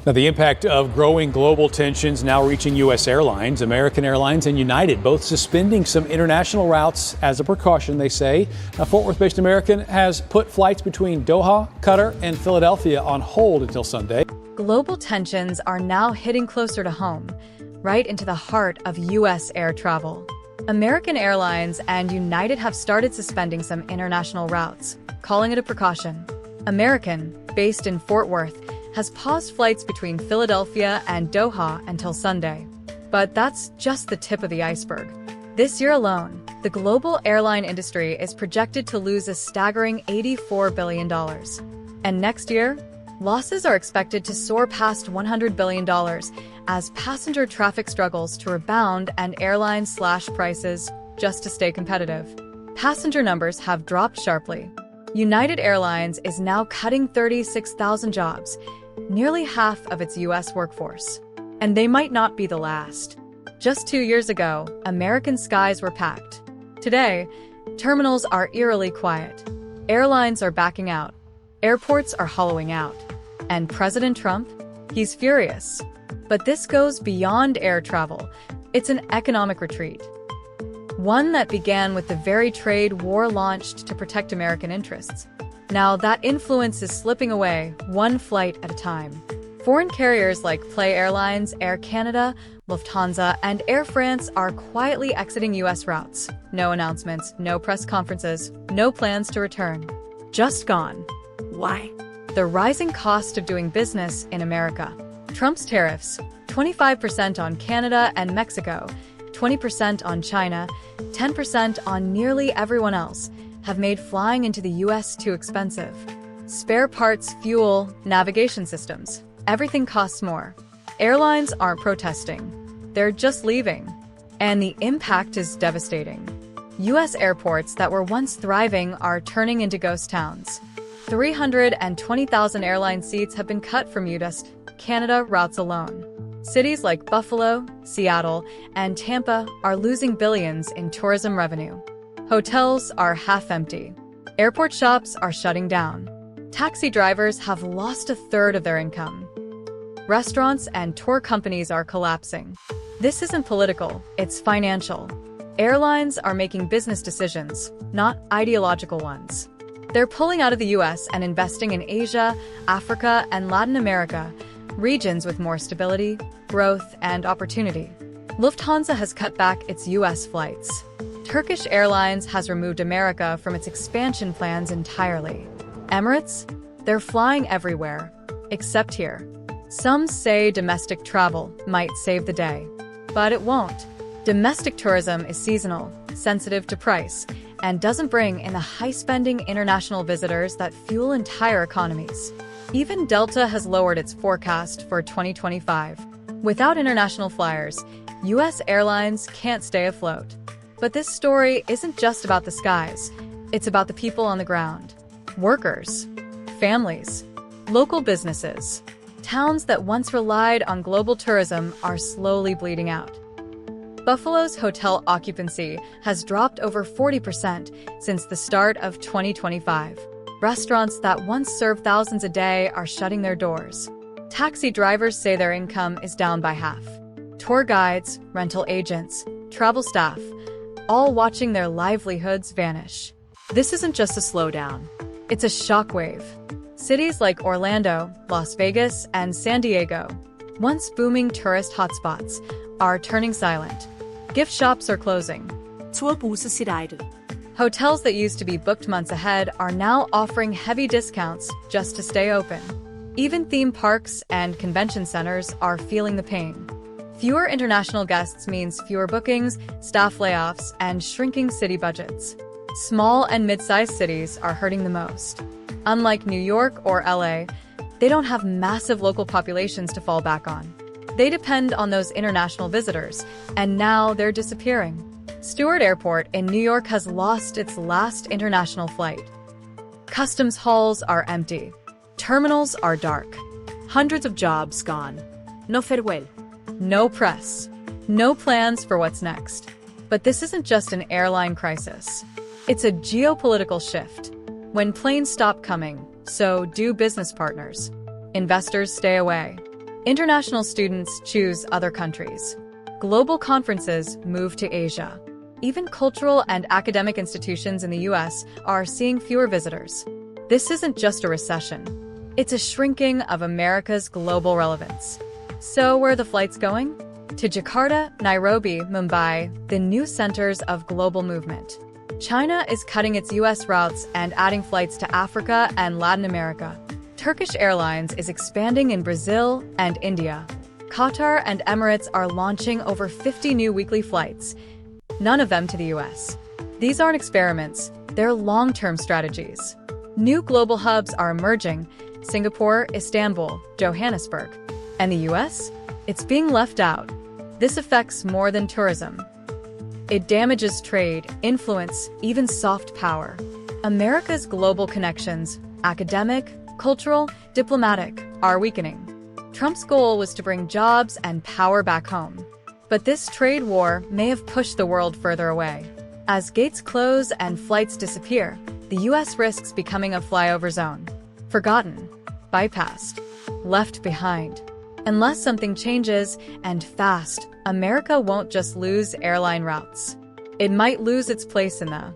Now, the impact of growing global tensions now reaching U.S. airlines. American Airlines and United both suspending some international routes as a precaution, they say. Now, Fort Worth-based American has put flights between Doha, Qatar, and Philadelphia on hold until Sunday. Global tensions are now hitting closer to home, right into the heart of U.S. air travel. American Airlines and United have started suspending some international routes, calling it a precaution. American, based in Fort Worth, has paused flights between Philadelphia and Doha until Sunday. But that's just the tip of the iceberg. This year alone, the global airline industry is projected to lose a staggering $84 billion. And next year, losses are expected to soar past $100 billion as passenger traffic struggles to rebound and airlines slash prices just to stay competitive. Passenger numbers have dropped sharply. United Airlines is now cutting 36,000 jobs, nearly half of its U.S. workforce. And they might not be the last. Just 2 years ago, American skies were packed. Today, terminals are eerily quiet. Airlines are backing out. Airports are hollowing out. And President Trump? He's furious. But this goes beyond air travel. It's an economic retreat. One that began with the very trade war launched to protect American interests. Now that influence is slipping away, one flight at a time. Foreign carriers like Play Airlines, Air Canada, Lufthansa, and Air France are quietly exiting U.S. routes. No announcements, no press conferences, no plans to return. Just gone. Why? The rising cost of doing business in America. Trump's tariffs, 25% on Canada and Mexico, 20% on China, 10% on nearly everyone else, have made flying into the U.S. too expensive. Spare parts, fuel, navigation systems, everything costs more. Airlines aren't protesting. They're just leaving. And the impact is devastating. U.S. airports that were once thriving are turning into ghost towns. 320,000 airline seats have been cut from U.S. Canada routes alone. Cities like Buffalo, Seattle, and Tampa are losing billions in tourism revenue. Hotels are half empty. Airport shops are shutting down. Taxi drivers have lost a third of their income. Restaurants and tour companies are collapsing. This isn't political, it's financial. Airlines are making business decisions, not ideological ones. They're pulling out of the U.S. and investing in Asia, Africa, and Latin America, regions with more stability, growth, and opportunity. Lufthansa has cut back its U.S. flights. Turkish Airlines has removed America from its expansion plans entirely. Emirates? They're flying everywhere, except here. Some say domestic travel might save the day, but it won't. Domestic tourism is seasonal, sensitive to price, and doesn't bring in the high-spending international visitors that fuel entire economies. Even Delta has lowered its forecast for 2025. Without international flyers, U.S. airlines can't stay afloat. But this story isn't just about the skies. It's about the people on the ground. Workers, families, local businesses. Towns that once relied on global tourism are slowly bleeding out. Buffalo's hotel occupancy has dropped over 40% since the start of 2025. Restaurants that once served thousands a day are shutting their doors. Taxi drivers say their income is down by half. Tour guides, rental agents, travel staff, all watching their livelihoods vanish. This isn't just a slowdown. It's a shockwave. Cities like Orlando, Las Vegas, and San Diego, once booming tourist hotspots, are turning silent. Gift shops are closing. Hotels that used to be booked months ahead are now offering heavy discounts just to stay open. Even theme parks and convention centers are feeling the pain. Fewer international guests means fewer bookings, staff layoffs, and shrinking city budgets. Small and mid-sized cities are hurting the most. Unlike New York or LA, they don't have massive local populations to fall back on. They depend on those international visitors, and now they're disappearing. Stewart Airport in New York has lost its last international flight. Customs halls are empty. Terminals are dark. Hundreds of jobs gone. No farewell. No press. No plans for what's next. But this isn't just an airline crisis. It's a geopolitical shift. When planes stop coming, so do business partners. Investors stay away. International students choose other countries. Global conferences move to Asia. Even cultural and academic institutions in the US are seeing fewer visitors. This isn't just a recession. It's a shrinking of America's global relevance. So where are the flights going? To Jakarta, Nairobi, Mumbai, the new centers of global movement. China is cutting its US routes and adding flights to Africa and Latin America. Turkish Airlines is expanding in Brazil and India. Qatar and Emirates are launching over 50 new weekly flights, none of them to the US. These aren't experiments, they're long-term strategies. New global hubs are emerging: Singapore, Istanbul, Johannesburg. And the US? It's being left out. This affects more than tourism. It damages trade, influence, even soft power. America's global connections, academic, cultural, diplomatic, are weakening. Trump's goal was to bring jobs and power back home. But this trade war may have pushed the world further away. As gates close and flights disappear, the US risks becoming a flyover zone. Forgotten, bypassed, left behind. Unless something changes, and fast, America won't just lose airline routes. It might lose its place in the